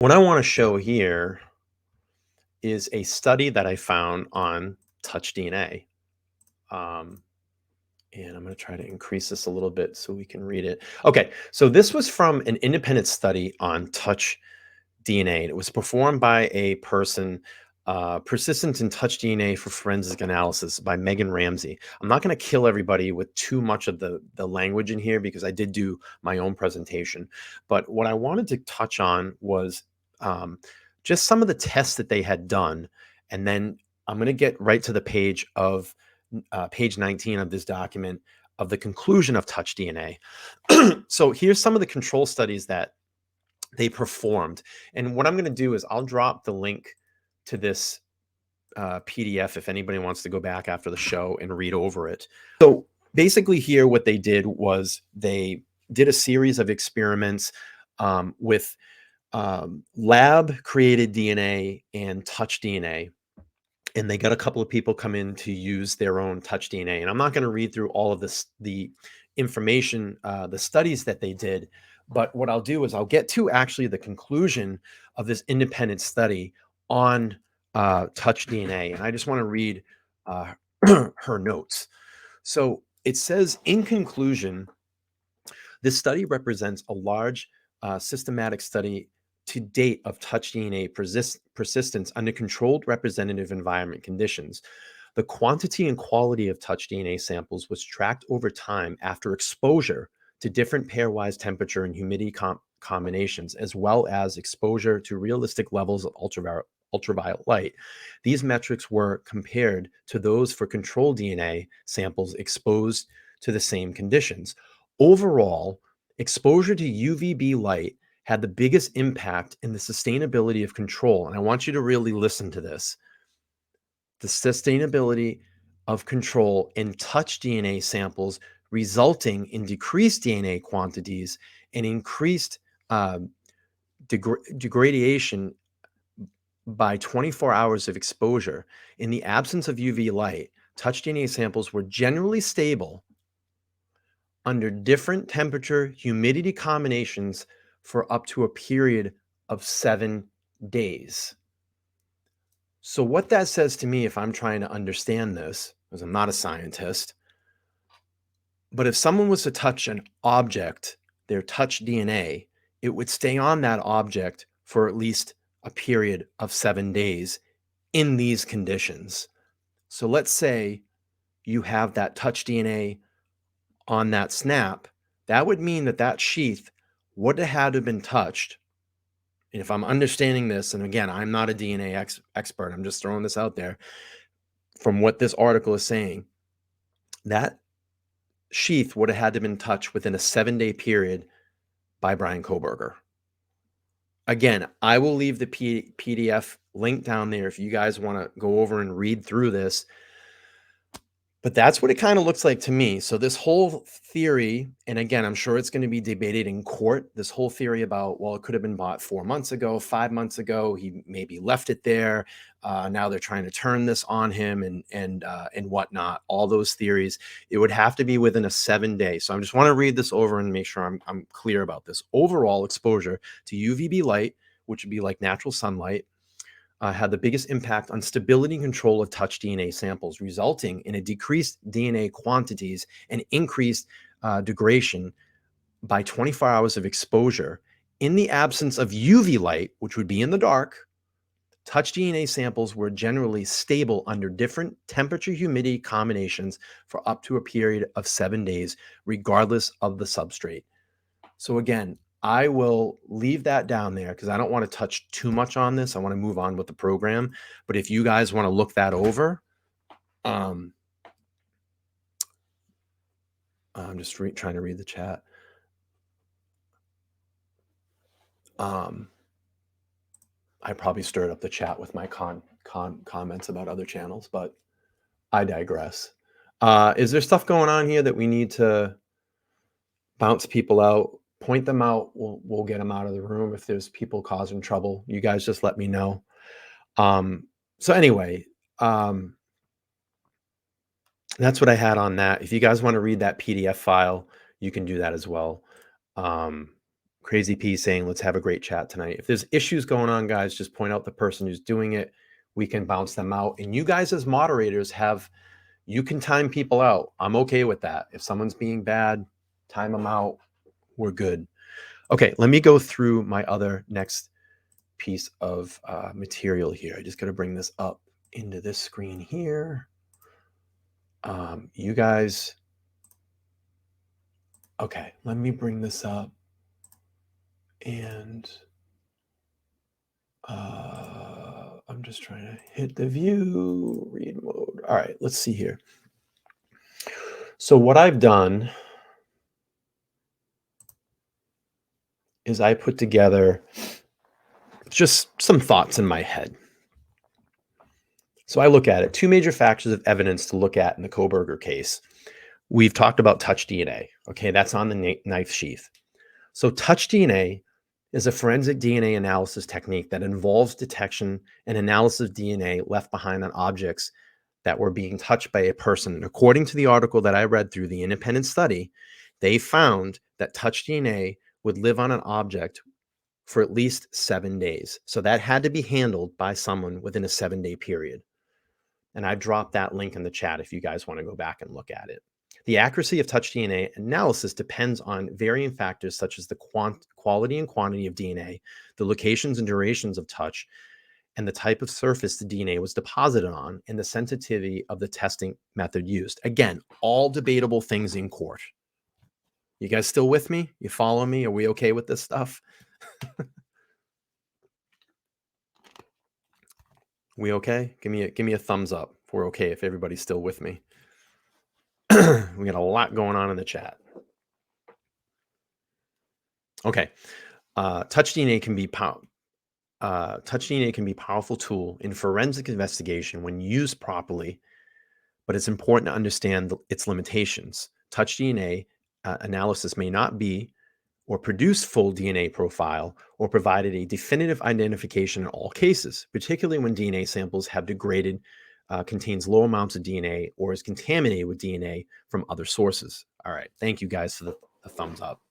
What I want to show here is a study that I found on touch DNA. Um, and I'm going to try to increase this a little bit so we can read it. Okay, so this was from an independent study on touch DNA. And it was performed by a person, Persistent in Touch DNA for Forensic Analysis by Megan Ramsey. I'm not going to kill everybody with too much of the language in here because I did do my own presentation. But what I wanted to touch on was just some of the tests that they had done. And then I'm going to get right to the page of page 19 of this document of the conclusion of touch DNA. So here's some of the control studies that they performed. And what I'm going to do is I'll drop the link to this PDF if anybody wants to go back after the show and read over it. So basically here what they did was they did a series of experiments with lab created DNA and touch DNA. And they got a couple of people come in to use their own touch DNA. And I'm not going to read through all of this, the information, the studies that they did. But what I'll do is I'll get to actually the conclusion of this independent study on touch DNA. And I just want to read her notes. So it says, in conclusion, this study represents a large systematic study to date of touch DNA persistence under controlled representative environment conditions. The quantity and quality of touch DNA samples was tracked over time after exposure to different pairwise temperature and humidity combinations, as well as exposure to realistic levels of ultraviolet light. These metrics were compared to those for control DNA samples exposed to the same conditions. Overall, exposure to UVB light had the biggest impact in the sustainability of control. And I want you to really listen to this. The sustainability of control in touch DNA samples, resulting in decreased DNA quantities and increased degradation by 24 hours of exposure. In the absence of UV light, touch DNA samples were generally stable under different temperature, humidity combinations for up to a period of 7 days. So what that says to me, if I'm trying to understand this, because I'm not a scientist, but if someone was to touch an object, their touch DNA, it would stay on that object for at least a period of 7 days in these conditions. So let's say you have that touch DNA on that snap. That would mean that that sheath would have had to have been touched. And if I'm understanding this, and again, I'm not a DNA expert, I'm just throwing this out there, from what this article is saying, that sheath would have had to have been touched within a 7-day period by Bryan Kohberger. Again, I will leave the PDF link down there if you guys want to go over and read through this. But that's what it kind of looks like to me. So this whole theory, and again, I'm sure it's going to be debated in court, this whole theory about, well, it could have been bought 4 months ago, 5 months ago, he maybe left it there. Now they're trying to turn this on him and whatnot, all those theories. It would have to be within a 7-day. So I just want to read this over and make sure I'm clear about this. Overall exposure to UVB light, which would be like natural sunlight, had the biggest impact on stability and control of touch DNA samples, resulting in a decreased DNA quantities and increased degradation by 24 hours of exposure. In the absence of UV light, which would be in the dark, touch DNA samples were generally stable under different temperature humidity combinations for up to a period of 7 days, regardless of the substrate. So again, I will leave that down there because I don't want to touch too much on this. I want to move on with the program. But if you guys want to look that over, I'm just trying to read the chat. I probably stirred up the chat with my comments about other channels, but I digress. Is there stuff going on here that we need to bounce people out? Point them out. We'll get them out of the room. If there's people causing trouble, you guys just let me know. So anyway, that's what I had on that. If you guys want to read that PDF file, you can do that as well. Crazy P saying, let's have a great chat tonight. If there's issues going on, guys, just point out the person who's doing it. We can bounce them out. And you guys as moderators you can time people out. I'm okay with that. If someone's being bad, time them out. We're good. Okay, let me go through my other next piece of material here. I just got to bring this up into this screen here. You guys, okay, let me bring this up. And I'm just trying to hit the view, read mode. All right, let's see here. So what I've done is I put together just some thoughts in my head. So I look at it. Two major factors of evidence to look at in the Kohberger case. We've talked about touch DNA. Okay, that's on the knife sheath. So touch DNA is a forensic DNA analysis technique that involves detection and analysis of DNA left behind on objects that were being touched by a person. And according to the article that I read through, the independent study, they found that touch DNA would live on an object for at least 7 days. So that had to be handled by someone within a 7-day period. And I dropped that link in the chat if you guys want to go back and look at it. The accuracy of touch DNA analysis depends on varying factors such as the quality and quantity of DNA, the locations and durations of touch, and the type of surface the DNA was deposited on, and the sensitivity of the testing method used. Again, all debatable things in court. You guys still with me? You follow me? Are we okay with this stuff? We okay? Give me a thumbs up if we're okay, if everybody's still with me. We got a lot going on in the chat. Okay. Touch DNA can be a powerful tool in forensic investigation when used properly, but it's important to understand its limitations. Touch DNA analysis may not be or produce full DNA profile or provided a definitive identification in all cases, particularly when DNA samples have degraded, contains low amounts of DNA, or is contaminated with DNA from other sources. All right. Thank you guys for the thumbs up.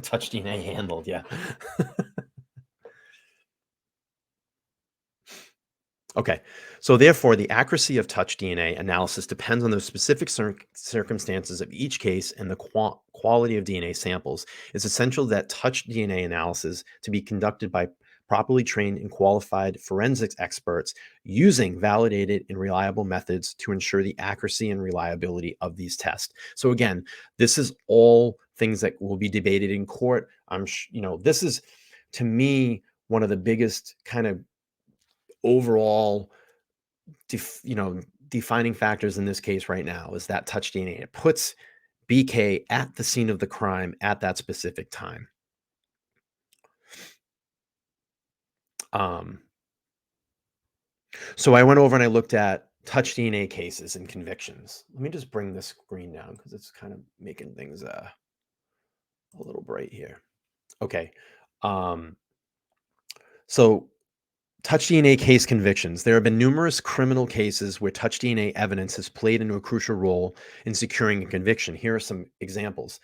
Touch DNA handled, yeah. Okay, so therefore, the accuracy of touch DNA analysis depends on the specific circumstances of each case and the quality of DNA samples. It's essential that touch DNA analysis to be conducted by properly trained and qualified forensics experts using validated and reliable methods to ensure the accuracy and reliability of these tests. So again, this is all things that will be debated in court. This is, to me, one of the biggest kind of overall defining factors in this case right now is that touch DNA. It puts BK at the scene of the crime at that specific time. So I went over and I looked at touch DNA cases and convictions. Let me just bring this screen down because it's kind of making things a little bright here. Okay. So touch DNA case convictions. There have been numerous criminal cases where touch DNA evidence has played into a crucial role in securing a conviction. Here are some examples.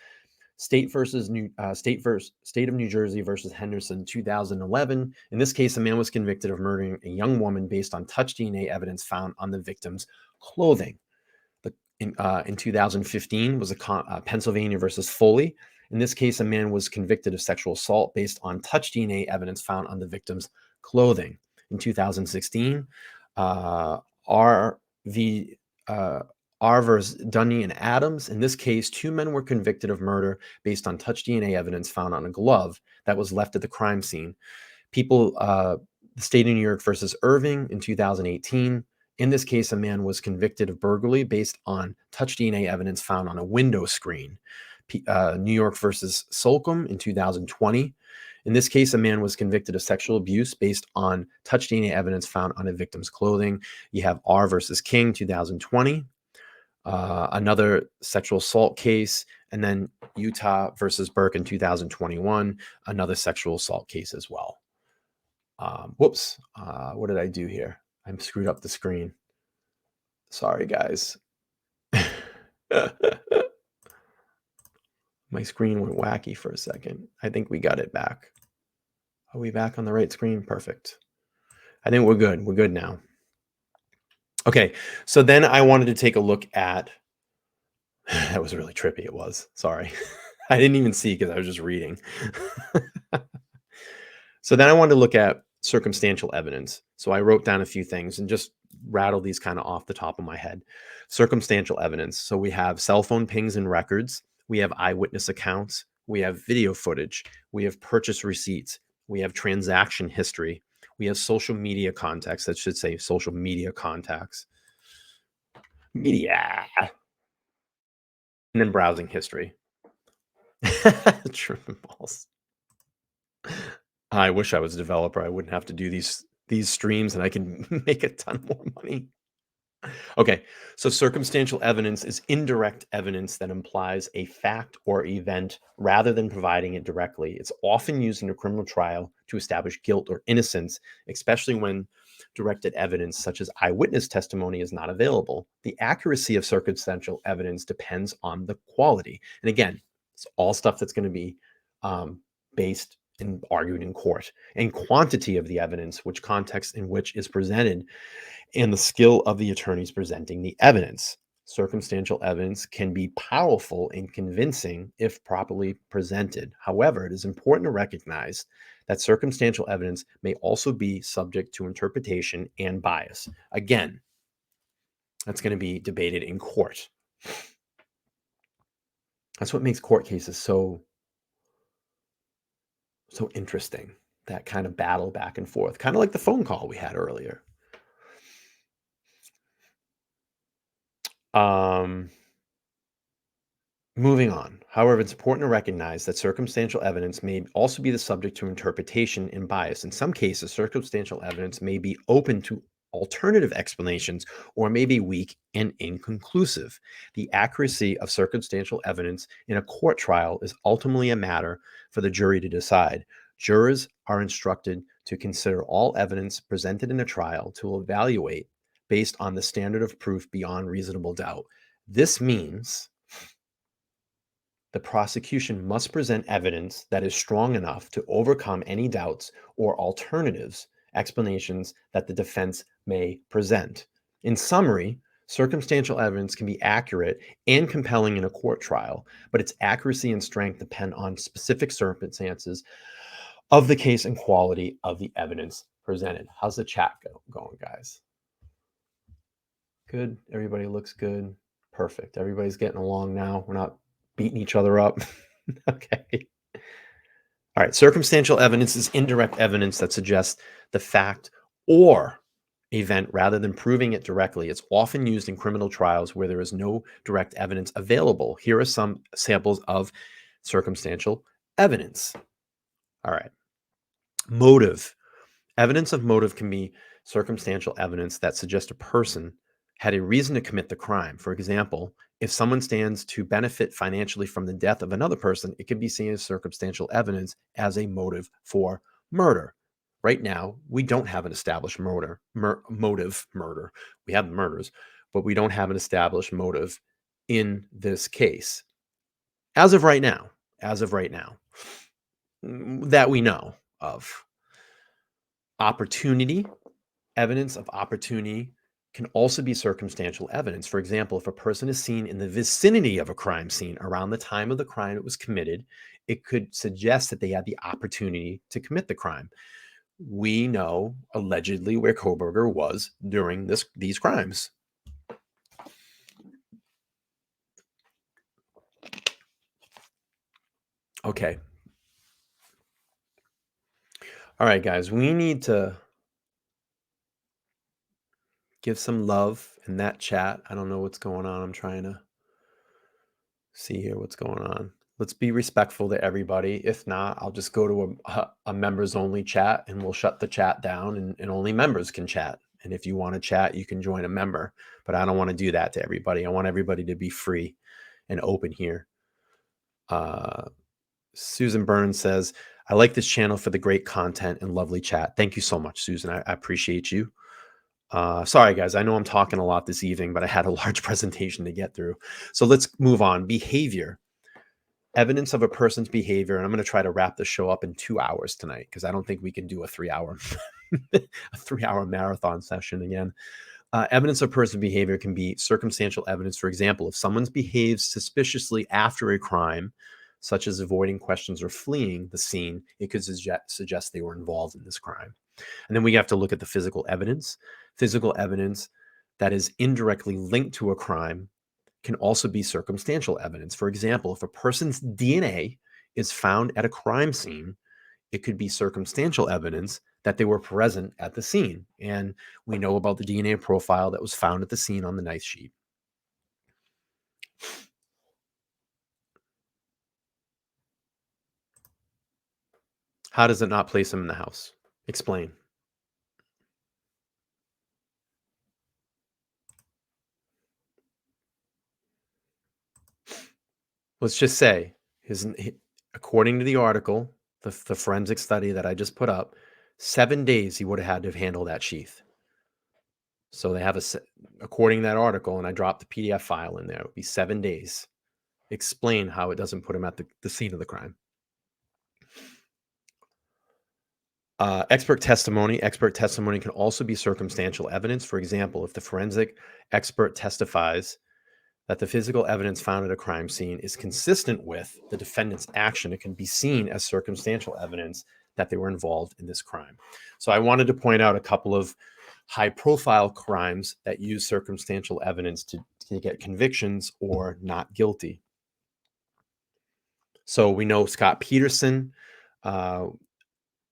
State of New Jersey versus Henderson, 2011. In this case, a man was convicted of murdering a young woman based on touch DNA evidence found on the victim's clothing. In 2015 was Pennsylvania versus Foley. In this case, a man was convicted of sexual assault based on touch DNA evidence found on the victim's clothing. In 2016, R versus Dunny and Adams. In this case, 2 men were convicted of murder based on touch DNA evidence found on a glove that was left at the crime scene. The state of New York versus Irving in 2018. In this case, a man was convicted of burglary based on touch DNA evidence found on a window screen. New York versus Solcombe in 2020. In this case, a man was convicted of sexual abuse based on touch DNA evidence found on a victim's clothing. You have R versus King, 2020. Another sexual assault case, and then Utah versus Burke in 2021, another sexual assault case as well. Whoops, what did I do here? I screwed up the screen. Sorry, guys. I'm My screen went wacky for a second. I think we got it back. Are we back on the right screen? Perfect. I think we're good. We're good now. Okay, so then I wanted to take a look at, that was really trippy, it was. Sorry. I didn't even see because I was just reading. So then I wanted to look at circumstantial evidence. So I wrote down a few things and just rattled these kind of off the top of my head. Circumstantial evidence. So we have cell phone pings and records. We have eyewitness accounts. We have video footage. We have purchase receipts. We have transaction history. We have social media contacts. That should say social media contacts. Media. And then browsing history. Tripping balls. I wish I was a developer. I wouldn't have to do these streams and I can make a ton more money. Okay, so circumstantial evidence is indirect evidence that implies a fact or event rather than providing it directly. It's often used in a criminal trial to establish guilt or innocence, especially when directed evidence such as eyewitness testimony is not available. The accuracy of circumstantial evidence depends on the quality. And again, it's all stuff that's going to be based and argued in court, and quantity of the evidence, which context in which is presented, and the skill of the attorneys presenting the evidence. Circumstantial evidence can be powerful and convincing if properly presented. However, it is important to recognize that circumstantial evidence may also be subject to interpretation and bias. Again, that's going to be debated in court. That's what makes court cases so interesting, that kind of battle back and forth, kind of like the phone call we had earlier. Moving on. However, it's important to recognize that circumstantial evidence may also be the subject to interpretation and bias. In some cases, circumstantial evidence may be open to alternative explanations or may be weak and inconclusive. The accuracy of circumstantial evidence in a court trial is ultimately a matter for the jury to decide. Jurors are instructed to consider all evidence presented in a trial to evaluate based on the standard of proof beyond reasonable doubt. This means the prosecution must present evidence that is strong enough to overcome any doubts or alternatives, explanations that the defense may present. In summary, circumstantial evidence can be accurate and compelling in a court trial, but its accuracy and strength depend on specific circumstances of the case and quality of the evidence presented. How's the chat going, guys? Good. Everybody looks good. Perfect. Everybody's getting along now. We're not beating each other up. Okay. All right. Circumstantial evidence is indirect evidence that suggests the fact or event rather than proving it directly. It's often used in criminal trials where there is no direct evidence available. Here are some samples of circumstantial evidence. All right. Motive. Evidence of motive can be circumstantial evidence that suggests a person had a reason to commit the crime. For example, if someone stands to benefit financially from the death of another person, it can be seen as circumstantial evidence as a motive for murder. Right now, we don't have an established motive murder. We have murders, but we don't have an established motive in this case. As of right now, that we know of. Opportunity, evidence of opportunity can also be circumstantial evidence. For example, if a person is seen in the vicinity of a crime scene around the time of the crime that was committed, it could suggest that they had the opportunity to commit the crime. We know allegedly where Kohberger was during these crimes. Okay. All right, guys, we need to give some love in that chat. I don't know what's going on. I'm trying to see here what's going on. Let's be respectful to everybody. If not, I'll just go to a members only chat and we'll shut the chat down and only members can chat. And if you want to chat, you can join a member, but I don't want to do that to everybody. I want everybody to be free and open here. Susan Burns says, I like this channel for the great content and lovely chat. Thank you so much, Susan. I appreciate you. Sorry, guys. I know I'm talking a lot this evening, but I had a large presentation to get through. So let's move on. Behavior. evidence of a person's behavior, and I'm going to try to wrap the show up in 2 hours tonight because I don't think we can do a 3-hour a 3-hour marathon session again. Evidence of person behavior can be circumstantial evidence. For example, if someone's behaved suspiciously after a crime, such as avoiding questions or fleeing the scene, it could suggest they were involved in this crime. And then we have to look at the physical evidence. Physical evidence that is indirectly linked to a crime can also be circumstantial evidence. For example, if a person's DNA is found at a crime scene, it could be circumstantial evidence that they were present at the scene. And we know about the DNA profile that was found at the scene on the knife sheet. How does it not place him in the house? Explain. Let's just say, according to the article, the forensic study that I just put up, 7 days he would have had to handle that sheath. So they have according to that article, and I dropped the PDF file in there, it would be 7 days. Explain how it doesn't put him at the scene of the crime. Expert testimony. Expert testimony can also be circumstantial evidence. For example, if the forensic expert testifies that the physical evidence found at a crime scene is consistent with the defendant's action, it can be seen as circumstantial evidence that they were involved in this crime. So I wanted to point out a couple of high-profile crimes that use circumstantial evidence to get convictions or not guilty. So we know Scott Peterson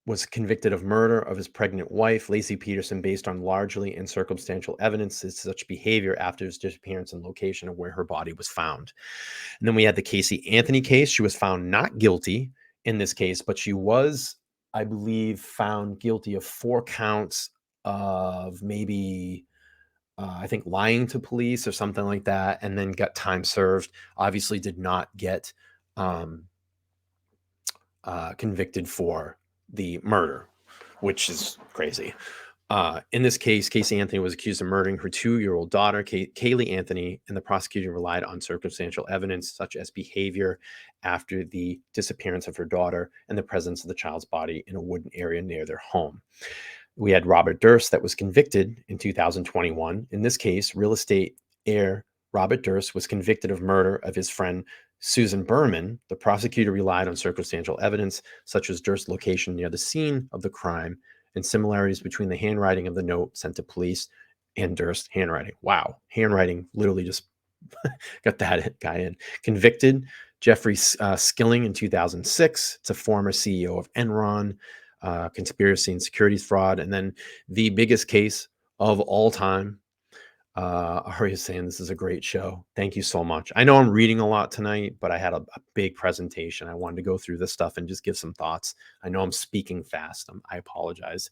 was convicted of murder of his pregnant wife, Lacey Peterson, based on largely and circumstantial evidence of such behavior after his disappearance and location of where her body was found. And then we had the Casey Anthony case. She was found not guilty in this case, but she was, I believe, found guilty of 4 counts of maybe, I think, lying to police or something like that, and then got time served. Obviously did not get convicted for the murder, which is crazy. In this case, Casey Anthony was accused of murdering her 2-year-old daughter, Kaylee Anthony, and the prosecution relied on circumstantial evidence such as behavior after the disappearance of her daughter and the presence of the child's body in a wooden area near their home. We had Robert Durst that was convicted in 2021. In this case, real estate heir Robert Durst was convicted of murder of his friend Susan Berman. The prosecutor relied on circumstantial evidence such as Durst's location near the scene of the crime and similarities between the handwriting of the note sent to police and Durst's handwriting. Wow, handwriting literally just got that guy in. Convicted Jeffrey Skilling in 2006. It's a former CEO of Enron, conspiracy and securities fraud. And then the biggest case of all time. Ari is saying this is a great show. Thank you so much. I know I'm reading a lot tonight, but I had a big presentation. I wanted to go through this stuff and just give some thoughts. I know I'm speaking fast. I apologize.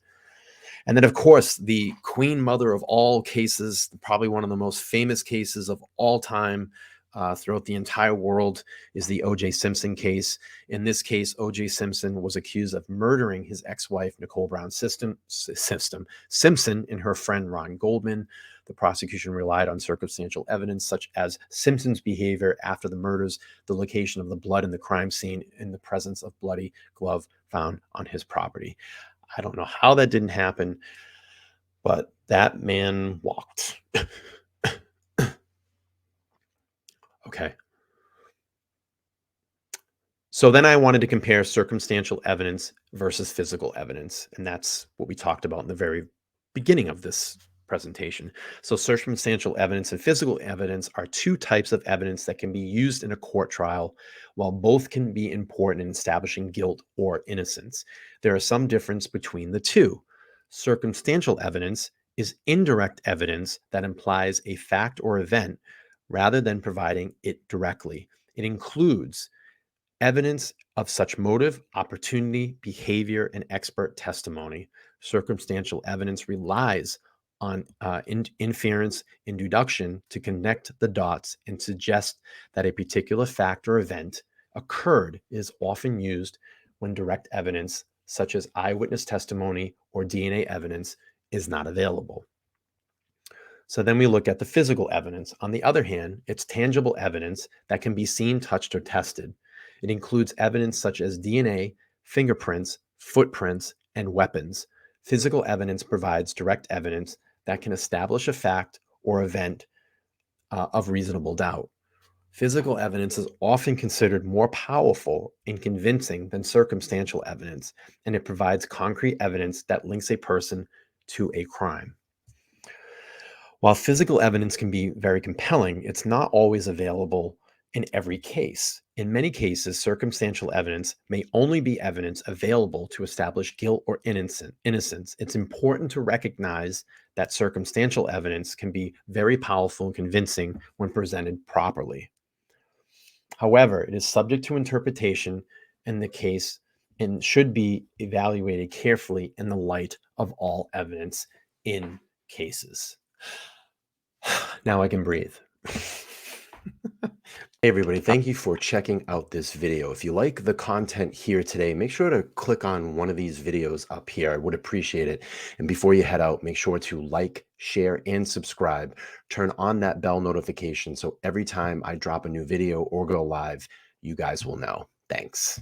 And then, of course, the queen mother of all cases, probably one of the most famous cases of all time throughout the entire world, is the O.J. Simpson case. In this case, O.J. Simpson was accused of murdering his ex-wife, Nicole Brown Simpson, and her friend, Ron Goldman. The prosecution relied on circumstantial evidence such as Simpson's behavior after the murders, the location of the blood in the crime scene, and the presence of bloody glove found on his property. I don't know how that didn't happen, but that man walked. Okay. So then I wanted to compare circumstantial evidence versus physical evidence. And that's what we talked about in the very beginning of this presentation. So circumstantial evidence and physical evidence are 2 types of evidence that can be used in a court trial. While both can be important in establishing guilt or innocence, there is some difference between the 2. Circumstantial evidence is indirect evidence that implies a fact or event rather than providing it directly. It includes evidence of such motive, opportunity, behavior, and expert testimony. Circumstantial evidence relies on inference and deduction to connect the dots and suggest that a particular fact or event occurred. Is often used when direct evidence, such as eyewitness testimony or DNA evidence, is not available. So then we look at the physical evidence. On the other hand, it's tangible evidence that can be seen, touched, or tested. It includes evidence such as DNA, fingerprints, footprints, and weapons. Physical evidence provides direct evidence that can establish a fact or event of reasonable doubt. Physical evidence is often considered more powerful and convincing than circumstantial evidence, and it provides concrete evidence that links a person to a crime. While physical evidence can be very compelling, it's not always available in every case. In many cases, circumstantial evidence may only be evidence available to establish guilt or innocence. It's important to recognize that circumstantial evidence can be very powerful and convincing when presented properly. However, it is subject to interpretation in the case and should be evaluated carefully in the light of all evidence in cases. Now I can breathe. Hey everybody, thank you for checking out this video. If you like the content here today, make sure to click on one of these videos up here. I would appreciate it. And before you head out, make sure to like, share, and subscribe. Turn on that bell notification so every time I drop a new video or go live, you guys will know. Thanks.